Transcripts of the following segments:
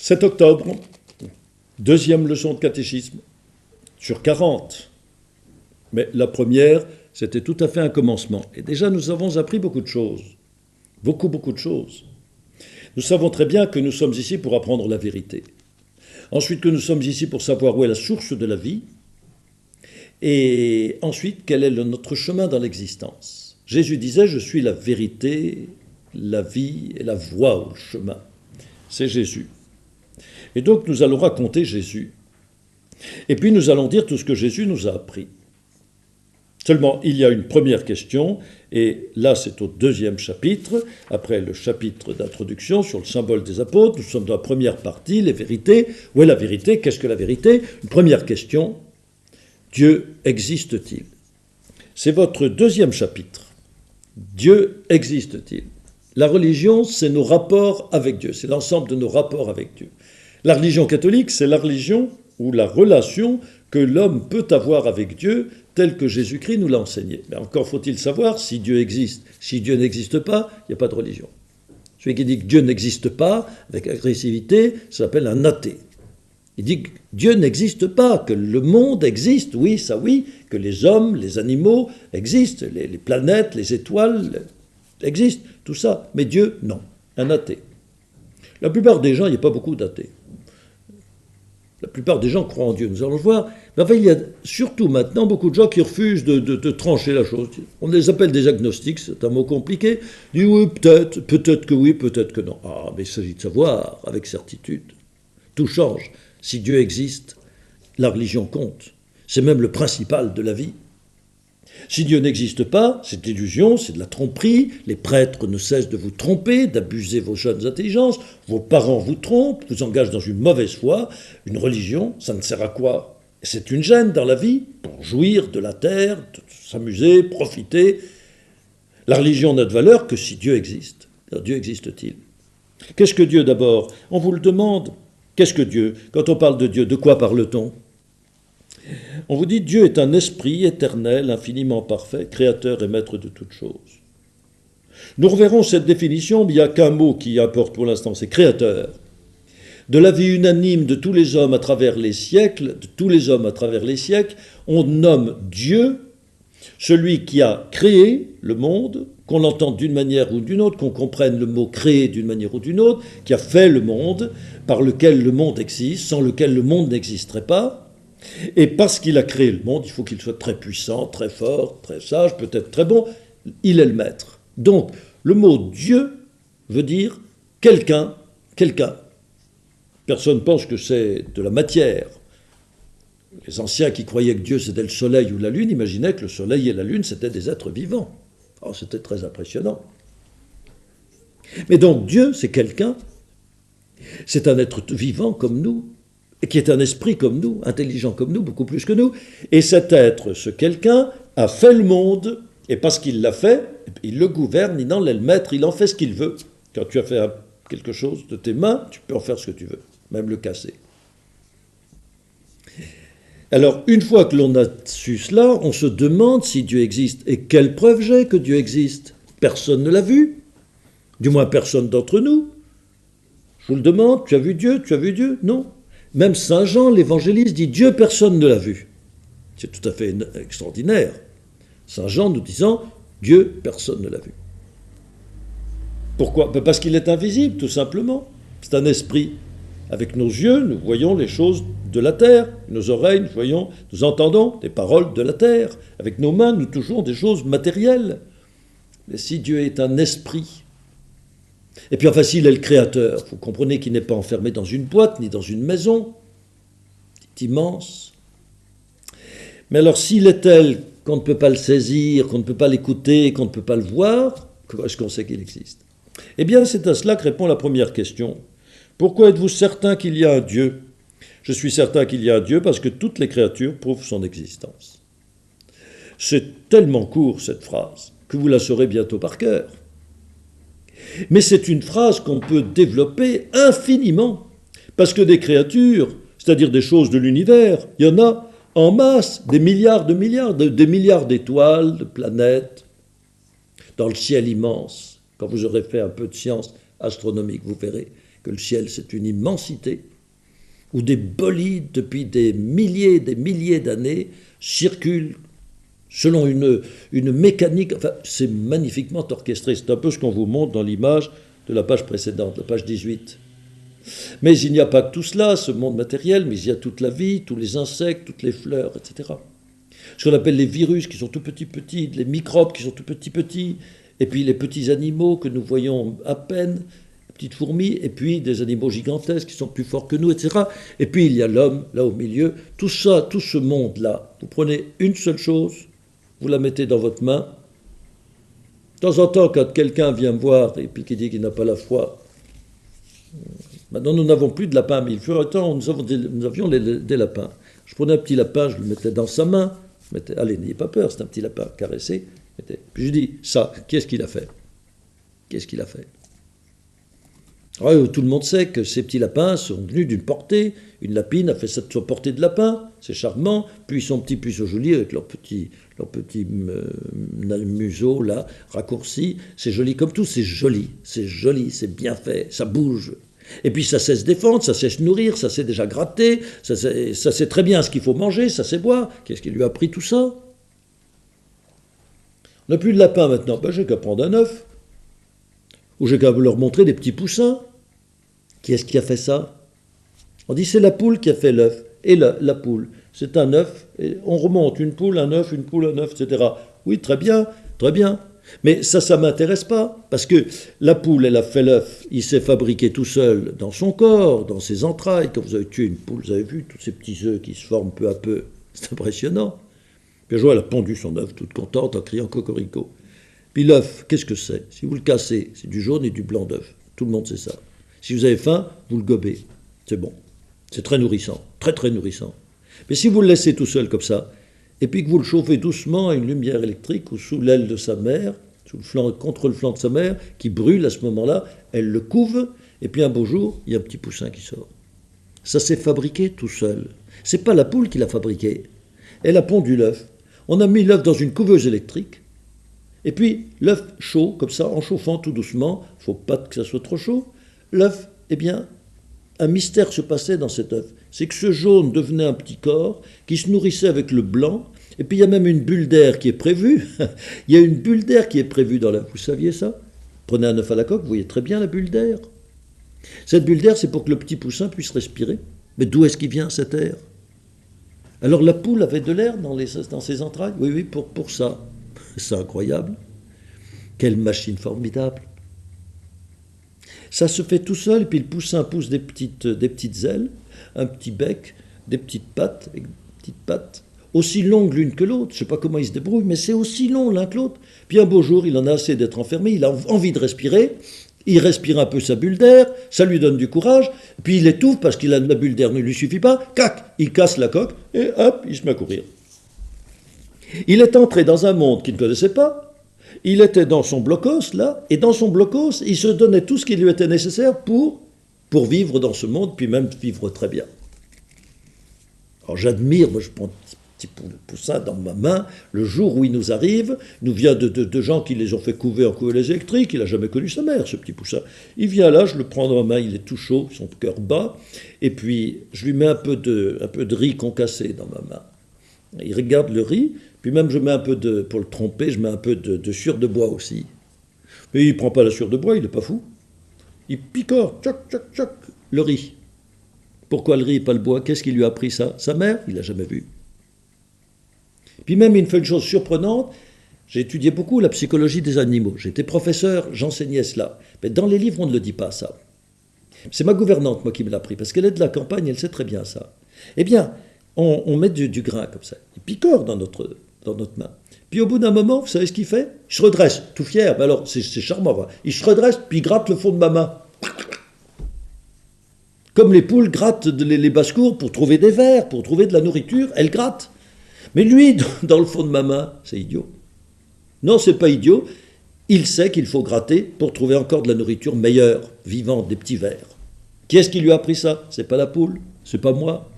7 octobre, deuxième leçon de catéchisme, sur 40. Mais la première, c'était tout à fait un commencement. Et déjà, nous avons appris beaucoup de choses. Beaucoup de choses. Nous savons très bien que nous sommes ici pour apprendre la vérité. Ensuite, que nous sommes ici pour savoir où est la source de la vie. Et ensuite, quel est notre chemin dans l'existence. Jésus disait, je suis la vérité, la vie et la voie au chemin. C'est Jésus. Et donc, nous allons raconter Jésus. Et puis, nous allons dire tout ce que Jésus nous a appris. Seulement, il y a une première question, et là, c'est au deuxième chapitre, après le chapitre d'introduction sur le symbole des apôtres. Nous sommes dans la première partie, les vérités. Où est la vérité? Qu'est-ce que la vérité? Une première question, Dieu existe-t-il? C'est votre deuxième chapitre. Dieu existe-t-il? La religion, c'est nos rapports avec Dieu, c'est l'ensemble de nos rapports avec Dieu. La religion catholique, c'est la religion ou la relation que l'homme peut avoir avec Dieu telle que Jésus-Christ nous l'a enseigné. Mais encore faut-il savoir si Dieu existe. Si Dieu n'existe pas, il n'y a pas de religion. Celui qui dit que Dieu n'existe pas, avec agressivité, ça s'appelle un athée. Il dit que Dieu n'existe pas, que le monde existe, oui, ça oui, que les hommes, les animaux existent, les planètes, les étoiles existent, tout ça. Mais Dieu, non, un athée. La plupart des gens, il n'y a pas beaucoup d'athées. La plupart des gens croient en Dieu, nous allons le voir. Mais enfin, il y a surtout maintenant beaucoup de gens qui refusent de trancher la chose. On les appelle des agnostiques, c'est un mot compliqué. Ils disent oui, peut-être que oui, peut-être que non. Ah, mais il s'agit de savoir avec certitude. Tout change. Si Dieu existe, la religion compte. C'est même le principal de la vie. Si Dieu n'existe pas, c'est illusion, c'est de la tromperie. Les prêtres ne cessent de vous tromper, d'abuser vos jeunes intelligences. Vos parents vous trompent, vous engagent dans une mauvaise foi. Une religion, ça ne sert à quoi? C'est une gêne dans la vie, pour jouir de la terre, de s'amuser, profiter. La religion n'a de valeur que si Dieu existe. Alors, Dieu existe-t-il? Qu'est-ce que Dieu d'abord? On vous le demande. Qu'est-ce que Dieu? Quand on parle de Dieu, de quoi parle-t-on? On vous dit Dieu est un esprit éternel, infiniment parfait, créateur et maître de toutes choses. Nous reverrons cette définition, mais il n'y a qu'un mot qui importe pour l'instant, c'est créateur. De l'avis unanime de tous les hommes à travers les siècles, on nomme Dieu celui qui a créé le monde, qu'on l'entende d'une manière ou d'une autre, qu'on comprenne le mot créer d'une manière ou d'une autre, qui a fait le monde, par lequel le monde existe, sans lequel le monde n'existerait pas. Et parce qu'il a créé le monde, il faut qu'il soit très puissant, très fort, très sage, peut-être très bon. Il est le maître. Donc, le mot Dieu veut dire quelqu'un. Personne ne pense que c'est de la matière. Les anciens qui croyaient que Dieu c'était le soleil ou la lune imaginaient que le soleil et la lune c'était des êtres vivants. Alors c'était très impressionnant. Mais donc Dieu c'est quelqu'un, c'est un être vivant comme nous, et qui est un esprit comme nous, intelligent comme nous, beaucoup plus que nous. Et cet être, ce quelqu'un, a fait le monde, et parce qu'il l'a fait, il le gouverne, il en est le maître, il en fait ce qu'il veut. Quand tu as fait quelque chose de tes mains, tu peux en faire ce que tu veux, même le casser. Alors, une fois que l'on a su cela, on se demande si Dieu existe. Et quelle preuve j'ai que Dieu existe? Personne ne l'a vu. Du moins, personne d'entre nous. Je vous le demande, tu as vu Dieu? Non. Même Saint Jean, l'évangéliste, dit Dieu, personne ne l'a vu. C'est tout à fait extraordinaire. Saint Jean nous disant Dieu, personne ne l'a vu. Pourquoi? Parce qu'il est invisible, tout simplement. C'est un esprit. Avec nos yeux, nous voyons les choses de la terre. Nos oreilles, nous entendons des paroles de la terre. Avec nos mains, nous touchons des choses matérielles. Mais si Dieu est un esprit, et puis enfin, s'il est le créateur, vous comprenez qu'il n'est pas enfermé dans une boîte, ni dans une maison. C'est immense. Mais alors, s'il est tel qu'on ne peut pas le saisir, qu'on ne peut pas l'écouter, qu'on ne peut pas le voir, comment est-ce qu'on sait qu'il existe? Eh bien, c'est à cela que répond la première question. Pourquoi êtes-vous certain qu'il y a un Dieu? Je suis certain qu'il y a un Dieu parce que toutes les créatures prouvent son existence. C'est tellement court, cette phrase, que vous la saurez bientôt par cœur. Mais c'est une phrase qu'on peut développer infiniment, parce que des créatures, c'est-à-dire des choses de l'univers, il y en a en masse, des milliards d'étoiles, de planètes, dans le ciel immense. Quand vous aurez fait un peu de science astronomique, vous verrez que le ciel c'est une immensité, où des bolides depuis des milliers d'années circulent selon une mécanique, enfin c'est magnifiquement orchestré, c'est un peu ce qu'on vous montre dans l'image de la page précédente, la page 18. Mais il n'y a pas que tout cela, ce monde matériel, mais il y a toute la vie, tous les insectes, toutes les fleurs, etc. Ce qu'on appelle les virus qui sont tout petits, les microbes qui sont tout petits, et puis les petits animaux que nous voyons à peine, les petites fourmis, et puis des animaux gigantesques qui sont plus forts que nous, etc. Et puis il y a l'homme, là au milieu. Tout ça, tout ce monde-là, vous prenez une seule chose, vous la mettez dans votre main. De temps en temps, quand quelqu'un vient me voir et puis qui dit qu'il n'a pas la foi, maintenant nous n'avons plus de lapins, mais il fut un temps où nous avions des lapins. Je prenais un petit lapin, je le mettais dans sa main, allez, n'ayez pas peur, c'est un petit lapin caressé. Puis je dis, ça, qu'est-ce qu'il a fait? Qu'est-ce qu'il a fait? Alors, tout le monde sait que ces petits lapins sont venus d'une portée. Une lapine a fait cette portée de lapin, c'est charmant. Puis ils sont petits, puis ils sont jolis avec leur petit museau là, raccourci. C'est joli comme tout, c'est joli, c'est bien fait, ça bouge. Et puis ça sait se défendre, ça sait se nourrir, ça sait déjà gratter, ça sait très bien ce qu'il faut manger, ça sait boire. Qu'est-ce qui lui a appris tout ça? On n'a plus de lapin maintenant, ben, j'ai qu'à prendre un œuf. Ou j'ai qu'à leur montrer des petits poussins. Qui est-ce qui a fait ça? On dit c'est la poule qui a fait l'œuf. Et la poule, c'est un œuf, et on remonte une poule, un œuf, etc. Oui, très bien, très bien. Mais ça ne m'intéresse pas, parce que la poule, elle a fait l'œuf, il s'est fabriqué tout seul dans son corps, dans ses entrailles. Quand vous avez tué une poule, vous avez vu tous ces petits œufs qui se forment peu à peu. C'est impressionnant. Puis un jour, elle a pondu son œuf toute contente en criant cocorico. Puis l'œuf, qu'est-ce que c'est? Si vous le cassez, c'est du jaune et du blanc d'œuf. Tout le monde sait ça. Si vous avez faim, vous le gobez. C'est bon. C'est très nourrissant. Très, très nourrissant. Mais si vous le laissez tout seul comme ça, et puis que vous le chauffez doucement à une lumière électrique ou sous l'aile de sa mère, contre le flanc de sa mère, qui brûle à ce moment-là, elle le couve, et puis un beau jour, il y a un petit poussin qui sort. Ça s'est fabriqué tout seul. C'est pas la poule qui l'a fabriqué. Elle a pondu l'œuf. On a mis l'œuf dans une couveuse électrique, et puis l'œuf chaud, comme ça, en chauffant tout doucement, il ne faut pas que ça soit trop chaud, l'œuf, eh bien, un mystère se passait dans cet œuf. C'est que ce jaune devenait un petit corps qui se nourrissait avec le blanc, et puis il y a même une bulle d'air qui est prévue. Il y a une bulle d'air qui est prévue dans l'œuf. Vous saviez ça? Prenez un œuf à la coque, vous voyez très bien la bulle d'air. Cette bulle d'air, c'est pour que le petit poussin puisse respirer. Mais d'où est-ce qu'il vient cet air? Alors la poule avait de l'air dans ses entrailles? Oui, pour ça. C'est incroyable. Quelle machine formidable. Ça se fait tout seul, et puis le poussin pousse des petites ailes, un petit bec, des petites pattes, aussi longues l'une que l'autre. Je ne sais pas comment il se débrouille, mais c'est aussi long l'un que l'autre. Puis un beau jour, il en a assez d'être enfermé, il a envie de respirer, il respire un peu sa bulle d'air, ça lui donne du courage, puis il étouffe parce que la bulle d'air ne lui suffit pas, cac, il casse la coque, et hop, il se met à courir. Il est entré dans un monde qu'il ne connaissait pas. Il était dans son blocos, là, et dans son blocos, il se donnait tout ce qui lui était nécessaire pour vivre dans ce monde, puis même vivre très bien. Alors j'admire, moi je prends un petit poussin dans ma main, le jour où il nous arrive, il nous vient de gens qui les ont fait couver en couveuse électrique, il n'a jamais connu sa mère, ce petit poussin. Il vient là, je le prends dans ma main, il est tout chaud, son cœur bat, et puis je lui mets un peu de riz concassé dans ma main. Il regarde le riz, puis même je mets un peu pour le tromper, je mets un peu de sueur de bois aussi. Mais il ne prend pas la sueur de bois, il n'est pas fou. Il picore, tchoc, tchoc, tchoc, le riz. Pourquoi le riz et pas le bois? Qu'est-ce qui lui a appris ça? Sa mère? Il ne l'a jamais vu. Puis même, il me fait une chose surprenante. J'ai étudié beaucoup la psychologie des animaux. J'étais professeur, j'enseignais cela. Mais dans les livres, on ne le dit pas, ça. C'est ma gouvernante, moi, qui me l'a appris, parce qu'elle est de la campagne, elle sait très bien ça. Eh bien, on met du grain comme ça. Il picore dans notre main. Puis au bout d'un moment, vous savez ce qu'il fait? Il se redresse, tout fier. Ben alors, c'est charmant. Il se redresse, puis il gratte le fond de ma main. Comme les poules grattent les basses-cours pour trouver des vers, pour trouver de la nourriture, elles grattent. Mais lui, dans le fond de ma main, c'est idiot. Non, c'est pas idiot. Il sait qu'il faut gratter pour trouver encore de la nourriture meilleure, vivante, des petits vers. Qui est-ce qui lui a appris ça? C'est pas la poule, c'est pas moi.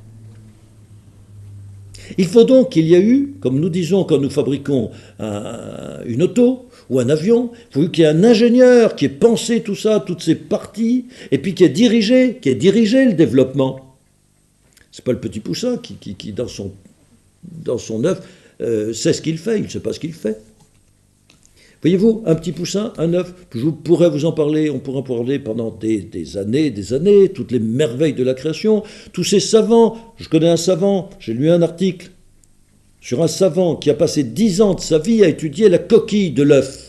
Il faut donc qu'il y ait eu, comme nous disons quand nous fabriquons une auto ou un avion, il faut qu'il y ait un ingénieur qui ait pensé tout ça, toutes ces parties, et puis qui ait dirigé le développement. C'est pas le petit poussin qui dans son œuf, sait ce qu'il fait, il ne sait pas ce qu'il fait. Voyez-vous, un petit poussin, un œuf, je pourrais vous en parler, on pourrait en parler pendant des années, toutes les merveilles de la création, tous ces savants, je connais un savant, j'ai lu un article sur un savant qui a passé 10 ans de sa vie à étudier la coquille de l'œuf.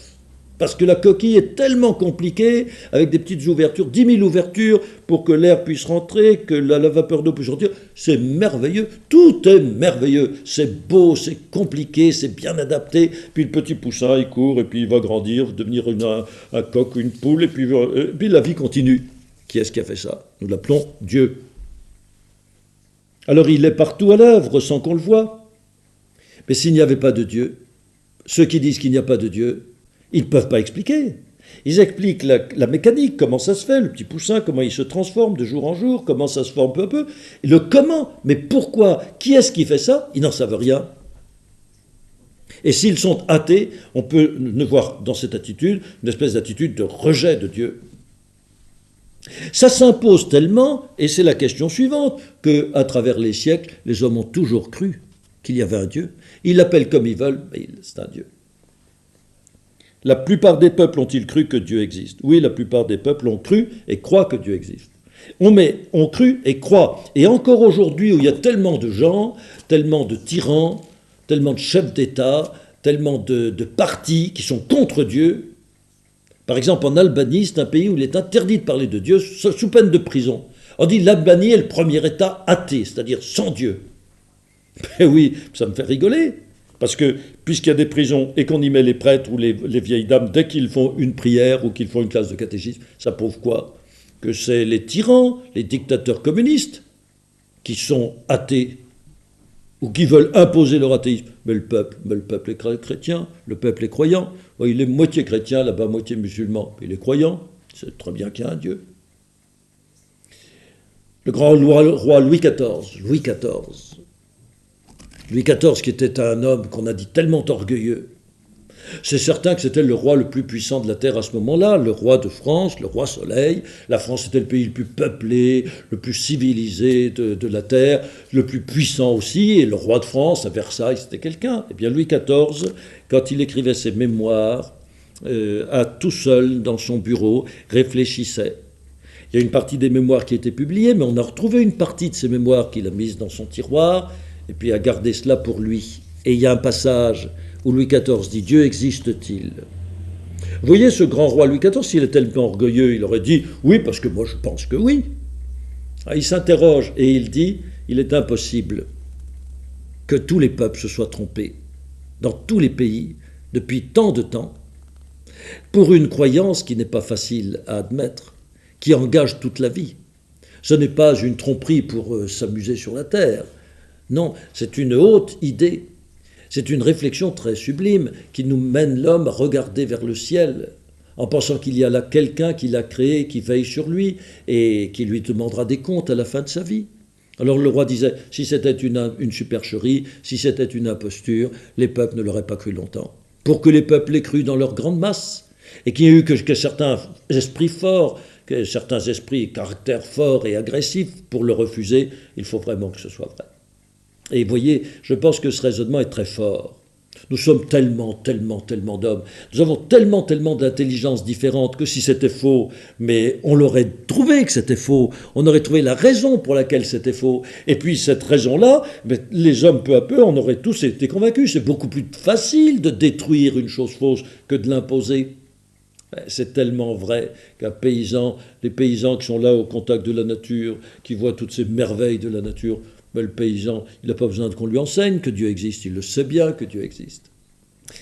Parce que la coquille est tellement compliquée, avec des petites ouvertures, 10 000 ouvertures pour que l'air puisse rentrer, que la vapeur d'eau puisse sortir. C'est merveilleux, tout est merveilleux. C'est beau, c'est compliqué, c'est bien adapté. Puis le petit poussin, il court, et puis il va grandir, devenir un coq, une poule, et puis la vie continue. Qui est-ce qui a fait ça? Nous l'appelons Dieu. Alors il est partout à l'œuvre, sans qu'on le voie. Mais s'il n'y avait pas de Dieu, ceux qui disent qu'il n'y a pas de Dieu, ils ne peuvent pas expliquer. Ils expliquent la mécanique, comment ça se fait, le petit poussin, comment il se transforme de jour en jour, comment ça se forme peu à peu. Et le comment, mais pourquoi, qui est-ce qui fait ça? Ils n'en savent rien. Et s'ils sont athées, on peut ne voir dans cette attitude une espèce d'attitude de rejet de Dieu. Ça s'impose tellement, et c'est la question suivante, qu'à travers les siècles, les hommes ont toujours cru qu'il y avait un Dieu. Ils l'appellent comme ils veulent, mais c'est un Dieu. La plupart des peuples ont-ils cru que Dieu existe? Oui, la plupart des peuples ont cru et croient que Dieu existe. On cru et croit. Et encore aujourd'hui, où il y a tellement de gens, tellement de tyrans, tellement de chefs d'État, tellement de partis qui sont contre Dieu. Par exemple, en Albanie, c'est un pays où il est interdit de parler de Dieu sous peine de prison. On dit l'Albanie est le premier État athée, c'est-à-dire sans Dieu. Mais oui, ça me fait rigoler. Parce que, puisqu'il y a des prisons et qu'on y met les prêtres ou les vieilles dames, dès qu'ils font une prière ou qu'ils font une classe de catéchisme, ça prouve quoi? Que c'est les tyrans, les dictateurs communistes, qui sont athées, ou qui veulent imposer leur athéisme. Mais le peuple est chrétien, le peuple est croyant. Il est moitié chrétien, là-bas, moitié musulman. Il est croyant, c'est très bien qu'il y a un Dieu. Le grand roi Louis XIV, Louis XIV, qui était un homme qu'on a dit tellement orgueilleux, c'est certain que c'était le roi le plus puissant de la terre à ce moment-là, le roi de France, le roi Soleil. La France était le pays le plus peuplé, le plus civilisé de la terre, le plus puissant aussi, et le roi de France, à Versailles, c'était quelqu'un. Eh bien, Louis XIV, quand il écrivait ses mémoires, à tout seul dans son bureau, réfléchissait. Il y a une partie des mémoires qui a été publiée, mais on a retrouvé une partie de ses mémoires qu'il a mise dans son tiroir, et puis a gardé cela pour lui. Et il y a un passage où Louis XIV dit « Dieu existe-t-il » Vous voyez, ce grand roi Louis XIV, s'il est tellement orgueilleux, il aurait dit « Oui, parce que moi je pense que oui ». Il s'interroge et il dit « Il est impossible que tous les peuples se soient trompés, dans tous les pays, depuis tant de temps, pour une croyance qui n'est pas facile à admettre, qui engage toute la vie. Ce n'est pas une tromperie pour s'amuser sur la terre. Non, c'est une haute idée. C'est une réflexion très sublime qui nous mène l'homme à regarder vers le ciel en pensant qu'il y a là quelqu'un qui l'a créé, qui veille sur lui et qui lui demandera des comptes à la fin de sa vie. Alors le roi disait, si c'était une supercherie, si c'était une imposture, les peuples ne l'auraient pas cru longtemps. Pour que les peuples l'aient cru dans leur grande masse et qu'il n'y ait eu que certains esprits forts, que certains esprits caractères forts et agressifs pour le refuser, il faut vraiment que ce soit vrai. Et vous voyez, je pense que ce raisonnement est très fort. Nous sommes tellement d'hommes. Nous avons tellement d'intelligences différentes que si c'était faux, mais on l'aurait trouvé que c'était faux. On aurait trouvé la raison pour laquelle c'était faux. Et puis cette raison-là, les hommes, peu à peu, on aurait tous été convaincus. C'est beaucoup plus facile de détruire une chose fausse que de l'imposer. C'est tellement vrai qu'un paysan, les paysans qui sont là au contact de la nature, qui voient toutes ces merveilles de la nature, mais le paysan, il n'a pas besoin qu'on lui enseigne que Dieu existe, il le sait bien que Dieu existe.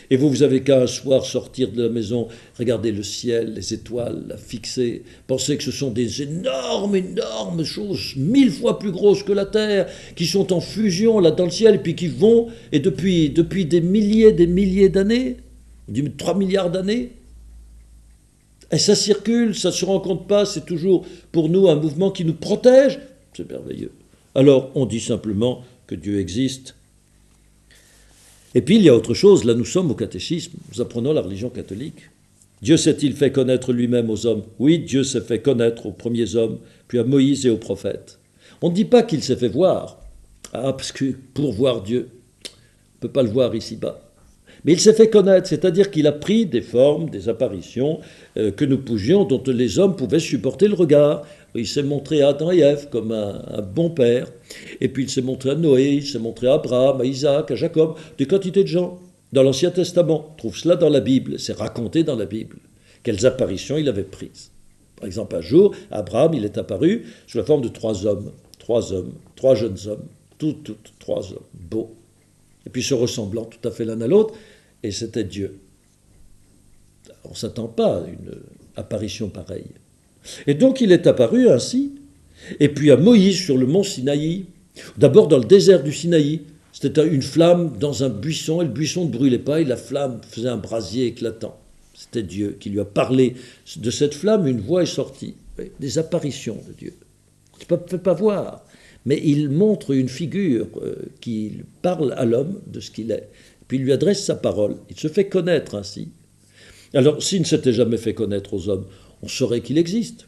Et vous avez qu'à un soir sortir de la maison, regarder le ciel, les étoiles, la fixer, penser que ce sont des énormes choses, 1000 fois plus grosses que la Terre, qui sont en fusion là dans le ciel, et puis qui vont, et depuis des milliers d'années, 3 milliards d'années, et ça circule, ça ne se rencontre pas, c'est toujours pour nous un mouvement qui nous protège, c'est merveilleux. Alors on dit simplement que Dieu existe Et puis il y a autre chose, là nous sommes au catéchisme, nous apprenons la religion catholique. Dieu s'est-il fait connaître lui-même aux hommes? Oui, Dieu s'est fait connaître aux premiers hommes, puis à Moïse et aux prophètes. On ne dit pas qu'il s'est fait voir. Ah, parce que pour voir Dieu, on ne peut pas le voir ici-bas. Mais il s'est fait connaître, c'est-à-dire qu'il a pris des formes, des apparitions que nous pouvions, dont les hommes pouvaient supporter le regard. Il s'est montré à Adam et Ève comme un bon père. Et puis il s'est montré à Noé, il s'est montré à Abraham, à Isaac, à Jacob, des quantités de gens. Dans l'Ancien Testament, on trouve cela dans la Bible, c'est raconté dans la Bible. Quelles apparitions il avait prises. Par exemple, un jour, Abraham, il est apparu sous la forme de trois jeunes hommes, trois hommes, beaux, et puis se ressemblant tout à fait l'un à l'autre, et c'était Dieu. On ne s'attend pas à une apparition pareille. Et donc il est apparu ainsi, et puis à Moïse sur le mont Sinaï, d'abord dans le désert du Sinaï. C'était une flamme dans un buisson, et le buisson ne brûlait pas, et la flamme faisait un brasier éclatant. C'était Dieu qui lui a parlé. De cette flamme, une voix est sortie. Des apparitions de Dieu. Tu ne peux pas voir, mais il montre une figure qui parle à l'homme de ce qu'il est. Puis il lui adresse sa parole. Il se fait connaître ainsi. Alors, s'il ne s'était jamais fait connaître aux hommes, on saurait qu'il existe.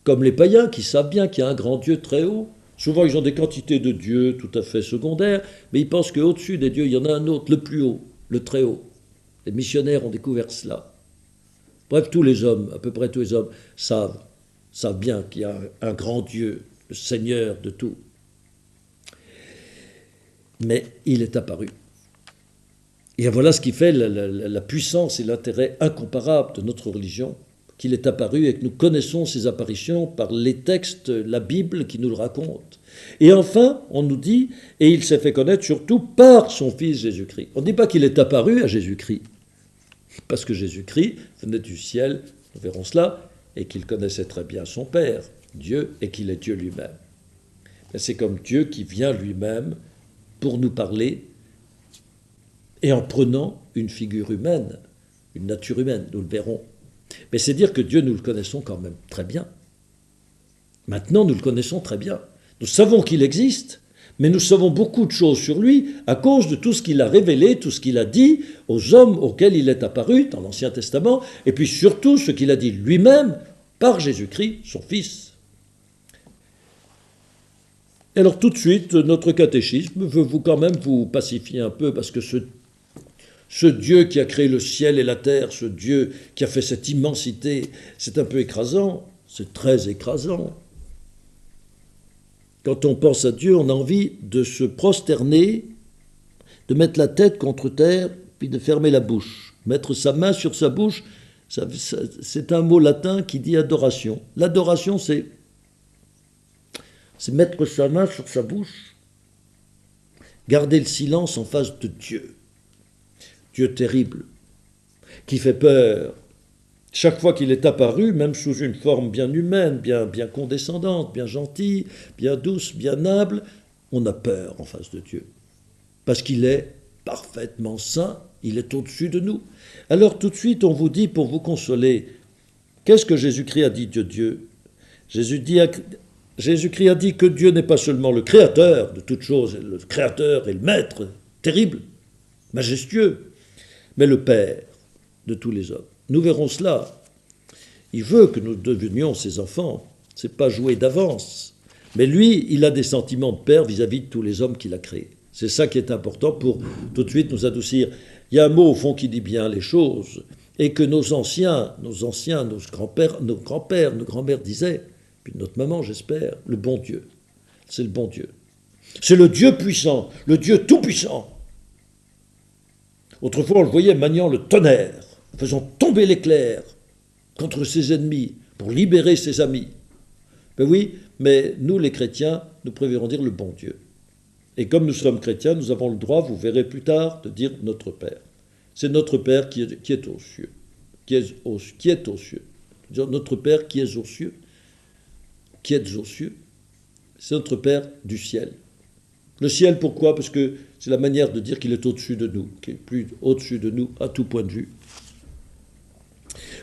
Comme les païens qui savent bien qu'il y a un grand Dieu très haut. Souvent, ils ont des quantités de dieux tout à fait secondaires, mais ils pensent qu'au-dessus des dieux, il y en a un autre, le plus haut, le très haut. Les missionnaires ont découvert cela. Bref, tous les hommes, à peu près tous les hommes, savent bien qu'il y a un grand Dieu, le Seigneur de tout. Mais il est apparu. Et voilà ce qui fait la puissance et l'intérêt incomparable de notre religion, qu'il est apparu et que nous connaissons ses apparitions par les textes, la Bible qui nous le raconte. Et enfin, on nous dit, et il s'est fait connaître surtout par son Fils Jésus-Christ. On ne dit pas qu'il est apparu à Jésus-Christ, parce que Jésus-Christ venait du ciel, nous verrons cela, et qu'il connaissait très bien son Père, Dieu, et qu'il est Dieu lui-même. Mais c'est comme Dieu qui vient lui-même pour nous parler, et en prenant une figure humaine, une nature humaine, nous le verrons. Mais c'est dire que Dieu, nous le connaissons quand même très bien. Maintenant, nous le connaissons très bien. Nous savons qu'il existe, mais nous savons beaucoup de choses sur lui à cause de tout ce qu'il a révélé, tout ce qu'il a dit aux hommes auxquels il est apparu dans l'Ancien Testament, et puis surtout ce qu'il a dit lui-même par Jésus-Christ, son Fils. Et alors tout de suite, notre catéchisme veut quand même vous pacifier un peu, parce que ce Dieu qui a créé le ciel et la terre, ce Dieu qui a fait cette immensité, c'est un peu écrasant, c'est très écrasant. Quand on pense à Dieu, on a envie de se prosterner, de mettre la tête contre terre, puis de fermer la bouche. Mettre sa main sur sa bouche, c'est un mot latin qui dit adoration. L'adoration, c'est mettre sa main sur sa bouche, garder le silence en face de Dieu. Dieu terrible, qui fait peur. Chaque fois qu'il est apparu, même sous une forme bien humaine, bien condescendante, bien gentille, bien douce, bien humble, on a peur en face de Dieu. Parce qu'il est parfaitement saint, il est au-dessus de nous. Alors tout de suite, on vous dit, pour vous consoler, qu'est-ce que Jésus-Christ a dit de Dieu? Jésus-Christ a dit que Dieu n'est pas seulement le créateur de toutes choses, le créateur et le maître, terrible, majestueux, mais le Père de tous les hommes. Nous verrons cela. Il veut que nous devenions ses enfants. Ce n'est pas jouer d'avance. Mais lui, il a des sentiments de père vis-à-vis de tous les hommes qu'il a créés. C'est ça qui est important pour tout de suite nous adoucir. Il y a un mot au fond qui dit bien les choses, et que nos anciens, nos grands-pères, nos grands-mères disaient, puis notre maman, j'espère, le bon Dieu. C'est le bon Dieu. C'est le Dieu puissant, le Dieu tout-puissant. Autrefois, on le voyait maniant le tonnerre, faisant tomber l'éclair contre ses ennemis pour libérer ses amis. Ben oui, mais nous, les chrétiens, nous préférons dire le bon Dieu. Et comme nous sommes chrétiens, nous avons le droit, vous verrez plus tard, de dire notre Père. C'est notre Père qui est aux cieux. Qui est aux cieux. Notre Père qui est aux cieux. Qui est aux cieux. C'est notre Père du ciel. Le ciel, pourquoi? Parce que c'est la manière de dire qu'il est au-dessus de nous, qu'il est plus au-dessus de nous à tout point de vue.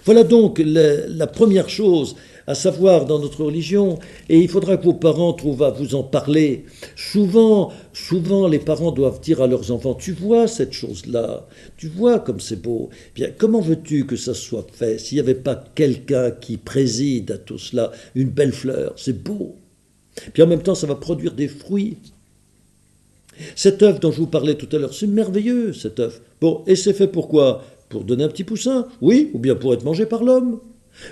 Voilà donc la première chose. à savoir dans notre religion, et il faudra que vos parents trouvent à vous en parler. Souvent, les parents doivent dire à leurs enfants, tu vois cette chose-là, tu vois comme c'est beau. Bien, comment veux-tu que ça soit fait s'il n'y avait pas quelqu'un qui préside à tout cela, une belle fleur, c'est beau. Puis en même temps, ça va produire des fruits. Cet œuf dont je vous parlais tout à l'heure, c'est merveilleux, cet œuf. Bon, et c'est fait pour quoi? Pour donner un petit poussin, oui, ou bien pour être mangé par l'homme.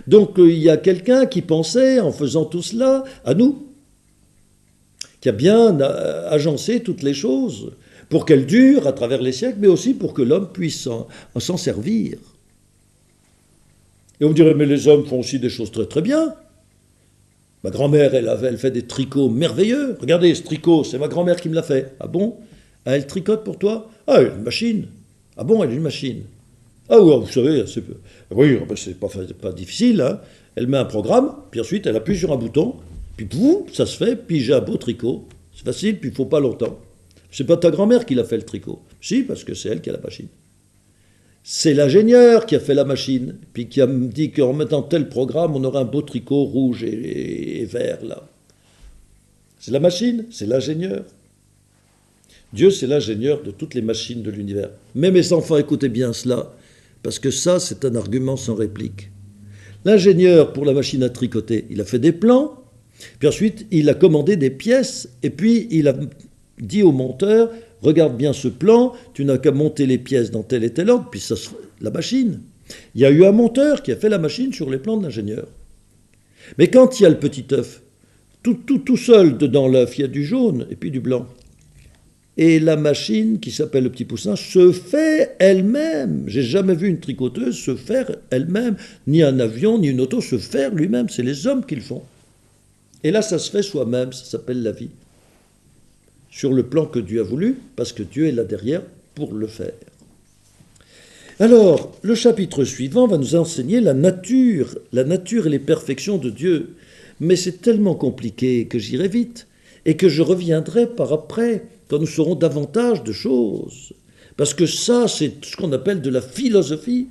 Donc il y a quelqu'un qui pensait, en faisant tout cela, à nous, qui a bien agencé toutes les choses, pour qu'elles durent à travers les siècles, mais aussi pour que l'homme puisse s'en servir. Et on me dirait, mais les hommes font aussi des choses très très bien. Ma grand-mère, elle fait des tricots merveilleux. Regardez, ce tricot, c'est ma grand-mère qui me l'a fait. Ah bon? Ah, elle tricote pour toi? Ah, elle a une machine. Ah bon, elle a une machine. Ah oui, vous savez, oui, c'est pas difficile. Hein. Elle met un programme, puis ensuite elle appuie sur un bouton, puis pouf, ça se fait, puis j'ai un beau tricot. C'est facile, puis il ne faut pas longtemps. C'est pas ta grand-mère qui l'a fait le tricot. Si, parce que c'est elle qui a la machine. C'est l'ingénieur qui a fait la machine, puis qui a dit qu'en mettant tel programme, on aurait un beau tricot rouge et vert, là. C'est la machine, c'est l'ingénieur. Dieu, c'est l'ingénieur de toutes les machines de l'univers. Mais mes enfants, écoutez bien cela, parce que ça, c'est un argument sans réplique. L'ingénieur, pour la machine à tricoter, il a fait des plans, puis ensuite, il a commandé des pièces, et puis il a dit au monteur, regarde bien ce plan, tu n'as qu'à monter les pièces dans tel et tel ordre, puis ça la machine. Il y a eu un monteur qui a fait la machine sur les plans de l'ingénieur. Mais quand il y a le petit œuf, tout seul dedans l'œuf, il y a du jaune et puis du blanc. Et la machine, qui s'appelle le petit poussin, se fait elle-même. J'ai jamais vu une tricoteuse se faire elle-même, ni un avion, ni une auto se faire lui-même. C'est les hommes qui le font. Et là, ça se fait soi-même, ça s'appelle la vie. Sur le plan que Dieu a voulu, parce que Dieu est là derrière pour le faire. Alors, le chapitre suivant va nous enseigner la nature et les perfections de Dieu. Mais c'est tellement compliqué que j'irai vite, et que je reviendrai par après, quand nous saurons davantage de choses. Parce que ça, c'est ce qu'on appelle de la philosophie.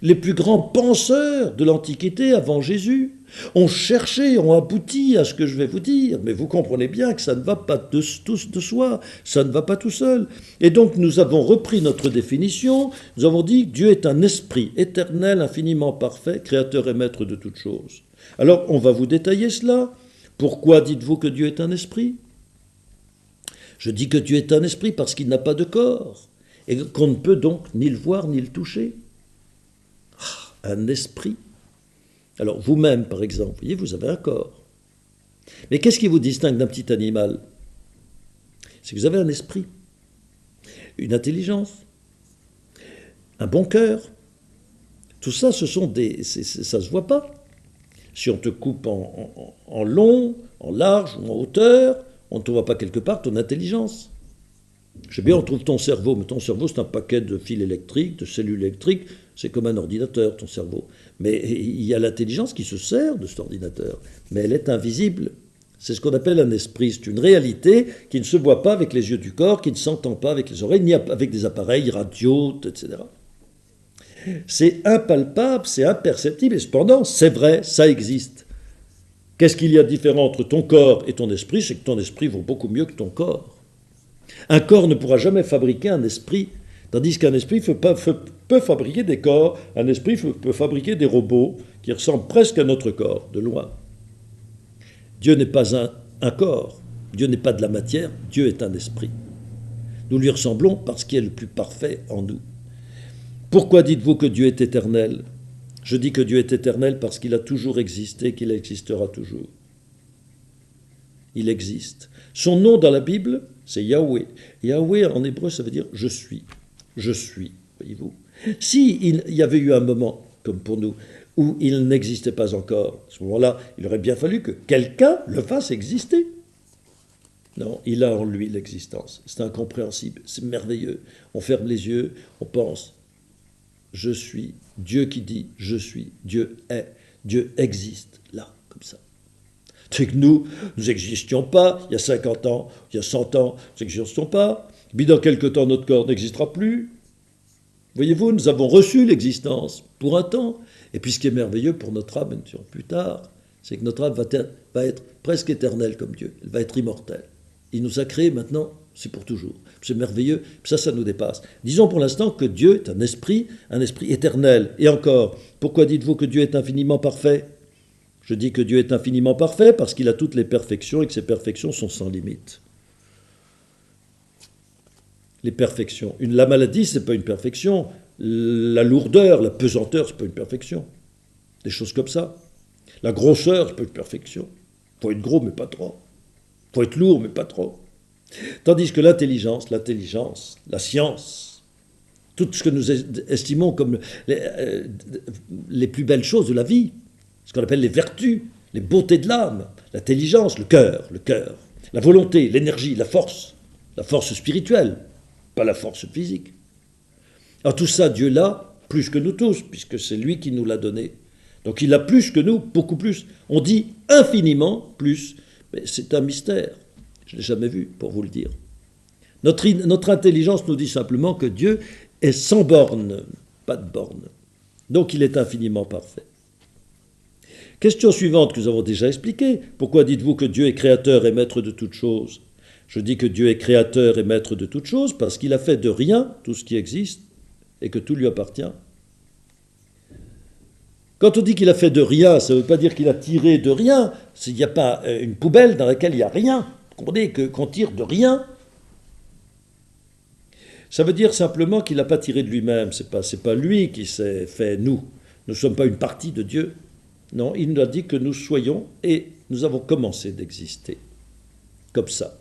Les plus grands penseurs de l'Antiquité avant Jésus ont cherché, ont abouti à ce que je vais vous dire. Mais vous comprenez bien que ça ne va pas de soi, ça ne va pas tout seul. Et donc nous avons repris notre définition, nous avons dit que Dieu est un esprit éternel, infiniment parfait, créateur et maître de toutes choses. Alors on va vous détailler cela. Pourquoi dites-vous que Dieu est un esprit? Je dis que Dieu est un esprit parce qu'il n'a pas de corps, et qu'on ne peut donc ni le voir ni le toucher. Un esprit. Alors vous-même, par exemple, vous voyez, vous avez un corps. Mais qu'est-ce qui vous distingue d'un petit animal? C'est que vous avez un esprit, une intelligence, un bon cœur. Tout ça, ça se voit pas. Si on te coupe en long, en large ou en hauteur, on ne te voit pas quelque part ton intelligence. Je sais bien, on trouve ton cerveau, mais ton cerveau, c'est un paquet de fils électriques, de cellules électriques, c'est comme un ordinateur, ton cerveau. Mais il y a l'intelligence qui se sert de cet ordinateur, mais elle est invisible. C'est ce qu'on appelle un esprit, c'est une réalité qui ne se voit pas avec les yeux du corps, qui ne s'entend pas avec les oreilles, ni avec des appareils radio, etc. C'est impalpable, c'est imperceptible, et cependant, c'est vrai, ça existe. Qu'est-ce qu'il y a de différent entre ton corps et ton esprit? C'est que ton esprit vaut beaucoup mieux que ton corps. Un corps ne pourra jamais fabriquer un esprit, tandis qu'un esprit peut fabriquer des corps, un esprit peut fabriquer des robots qui ressemblent presque à notre corps, de loin. Dieu n'est pas un corps, Dieu n'est pas de la matière, Dieu est un esprit. Nous lui ressemblons parce qu'il est le plus parfait en nous. Pourquoi dites-vous que Dieu est éternel? Je dis que Dieu est éternel parce qu'il a toujours existé, qu'il existera toujours. Il existe. Son nom dans la Bible, c'est Yahweh. Yahweh, en hébreu, ça veut dire « je suis ». Je suis, voyez-vous. S'il y avait eu un moment, comme pour nous, où il n'existait pas encore, à ce moment-là, il aurait bien fallu que quelqu'un le fasse exister. Non, il a en lui l'existence. C'est incompréhensible, c'est merveilleux. On ferme les yeux, on pense « je suis ». Dieu qui dit « je suis », Dieu est, Dieu existe, là, comme ça. C'est que nous n'existions pas, il y a 50 ans, il y a 100 ans, nous n'existions pas, puis dans quelque temps notre corps n'existera plus. Voyez-vous, nous avons reçu l'existence pour un temps, et puis ce qui est merveilleux pour notre âme, plus tard, c'est que notre âme va être presque éternelle comme Dieu. Elle va être immortelle. Il nous a créés maintenant, c'est pour toujours. C'est merveilleux, ça nous dépasse. Disons pour l'instant que Dieu est un esprit éternel. Et encore, pourquoi dites-vous que Dieu est infiniment parfait? Je dis que Dieu est infiniment parfait parce qu'il a toutes les perfections et que ces perfections sont sans limite. Les perfections. La maladie, ce n'est pas une perfection. La lourdeur, la pesanteur, ce n'est pas une perfection. Des choses comme ça. La grosseur, ce n'est pas une perfection. Il faut être gros, mais pas trop. Il faut être lourd, mais pas trop. Tandis que l'intelligence, la science, tout ce que nous estimons comme les plus belles choses de la vie, ce qu'on appelle les vertus, les beautés de l'âme, l'intelligence, le cœur, la volonté, l'énergie, la force spirituelle, pas la force physique. Alors tout ça, Dieu l'a plus que nous tous, puisque c'est lui qui nous l'a donné. Donc il a plus que nous, beaucoup plus. On dit infiniment plus, mais c'est un mystère. Je ne l'ai jamais vu, pour vous le dire. Notre intelligence nous dit simplement que Dieu est sans borne, pas de borne. Donc il est infiniment parfait. Question suivante que nous avons déjà expliquée. Pourquoi dites-vous que Dieu est créateur et maître de toutes choses? Je dis que Dieu est créateur et maître de toutes choses parce qu'il a fait de rien tout ce qui existe et que tout lui appartient. Quand on dit qu'il a fait de rien, ça ne veut pas dire qu'il a tiré de rien. Il n'y a pas une poubelle dans laquelle il n'y a rien. Vous comprenez qu'on tire de rien. Ça veut dire simplement qu'il n'a pas tiré de lui-même. Ce n'est pas lui qui s'est fait nous. Nous ne sommes pas une partie de Dieu. Non, il nous a dit que nous soyons et nous avons commencé d'exister. Comme ça.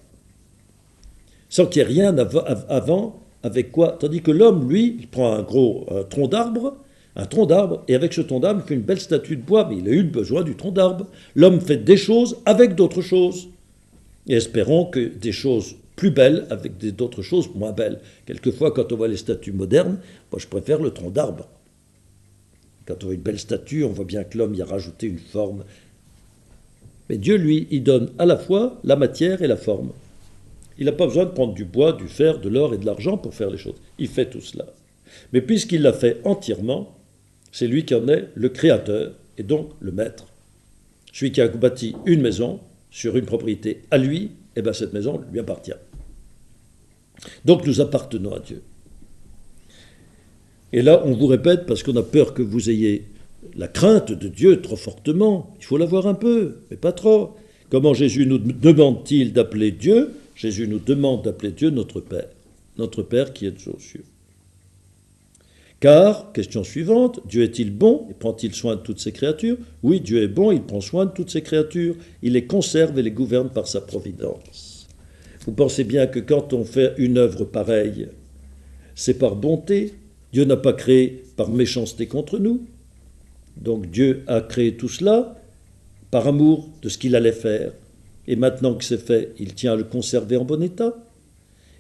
Sans qu'il n'y ait rien avant, avec quoi? Tandis que l'homme, lui, il prend un tronc d'arbre, et avec ce tronc d'arbre, il fait une belle statue de bois, mais il a eu besoin du tronc d'arbre. L'homme fait des choses avec d'autres choses. Et espérons que des choses plus belles avec d'autres choses moins belles. Quelquefois, quand on voit les statues modernes, moi je préfère le tronc d'arbre. Quand on voit une belle statue, on voit bien que l'homme y a rajouté une forme. Mais Dieu, lui, il donne à la fois la matière et la forme. Il n'a pas besoin de prendre du bois, du fer, de l'or et de l'argent pour faire les choses. Il fait tout cela. Mais puisqu'il l'a fait entièrement, c'est lui qui en est le créateur et donc le maître. Celui qui a bâti une maison sur une propriété à lui, eh bien cette maison lui appartient. Donc nous appartenons à Dieu. Et là, on vous répète, parce qu'on a peur que vous ayez la crainte de Dieu trop fortement. Il faut l'avoir un peu, mais pas trop. Comment Jésus nous demande-t-il d'appeler Dieu? Jésus nous demande d'appeler Dieu notre Père qui est aux cieux. Car, question suivante, Dieu est-il bon et prend-il soin de toutes ses créatures? Oui, Dieu est bon, il prend soin de toutes ses créatures, il les conserve et les gouverne par sa providence. Vous pensez bien que quand on fait une œuvre pareille, c'est par bonté. Dieu n'a pas créé par méchanceté contre nous. Donc Dieu a créé tout cela par amour de ce qu'il allait faire. Et maintenant que c'est fait, il tient à le conserver en bon état.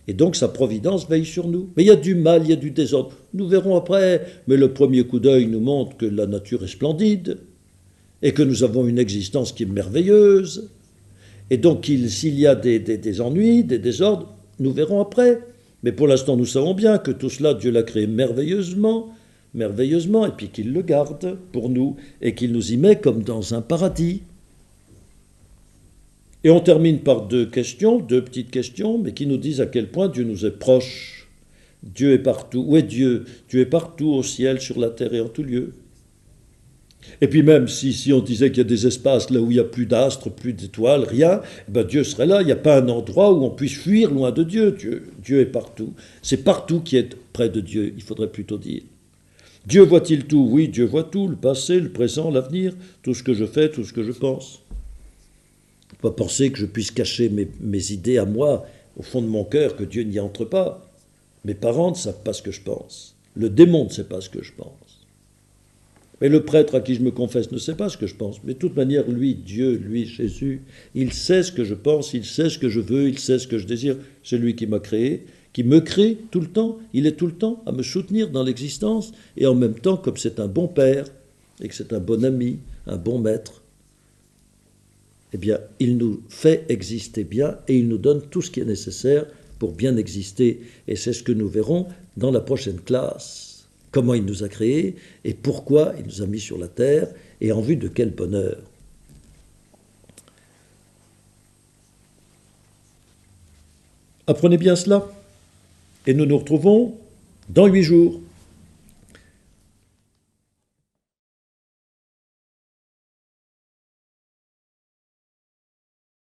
Et donc sa providence veille sur nous. Mais il y a du mal, il y a du désordre. Nous verrons après. Mais le premier coup d'œil nous montre que la nature est splendide et que nous avons une existence qui est merveilleuse. Et donc s'il y a des ennuis, des désordres, nous verrons après. Mais pour l'instant, nous savons bien que tout cela, Dieu l'a créé merveilleusement, et puis qu'il le garde pour nous et qu'il nous y met comme dans un paradis. Et on termine par deux petites questions, mais qui nous disent à quel point Dieu nous est proche. Dieu est partout. Où est Dieu? Dieu est partout, au ciel, sur la terre et en tout lieu. Et puis même si on disait qu'il y a des espaces là où il n'y a plus d'astres, plus d'étoiles, rien, ben Dieu serait là. Il n'y a pas un endroit où on puisse fuir loin de Dieu. Dieu est partout. C'est partout qui est près de Dieu, il faudrait plutôt dire. Dieu voit-il tout? Oui, Dieu voit tout, le passé, le présent, l'avenir, tout ce que je fais, tout ce que je pense. Il ne faut pas penser que je puisse cacher mes idées à moi, au fond de mon cœur, que Dieu n'y entre pas. Mes parents ne savent pas ce que je pense. Le démon ne sait pas ce que je pense. Et le prêtre à qui je me confesse ne sait pas ce que je pense. Mais de toute manière, lui, Dieu, lui, Jésus, il sait ce que je pense, il sait ce que je veux, il sait ce que je désire. C'est lui qui m'a créé, qui me crée tout le temps. Il est tout le temps à me soutenir dans l'existence. Et en même temps, comme c'est un bon père, et que c'est un bon ami, un bon maître, eh bien, il nous fait exister bien et il nous donne tout ce qui est nécessaire pour bien exister. Et c'est ce que nous verrons dans la prochaine classe. Comment il nous a créés et pourquoi il nous a mis sur la terre et en vue de quel bonheur. Apprenez bien cela. Et nous nous retrouvons dans 8 jours.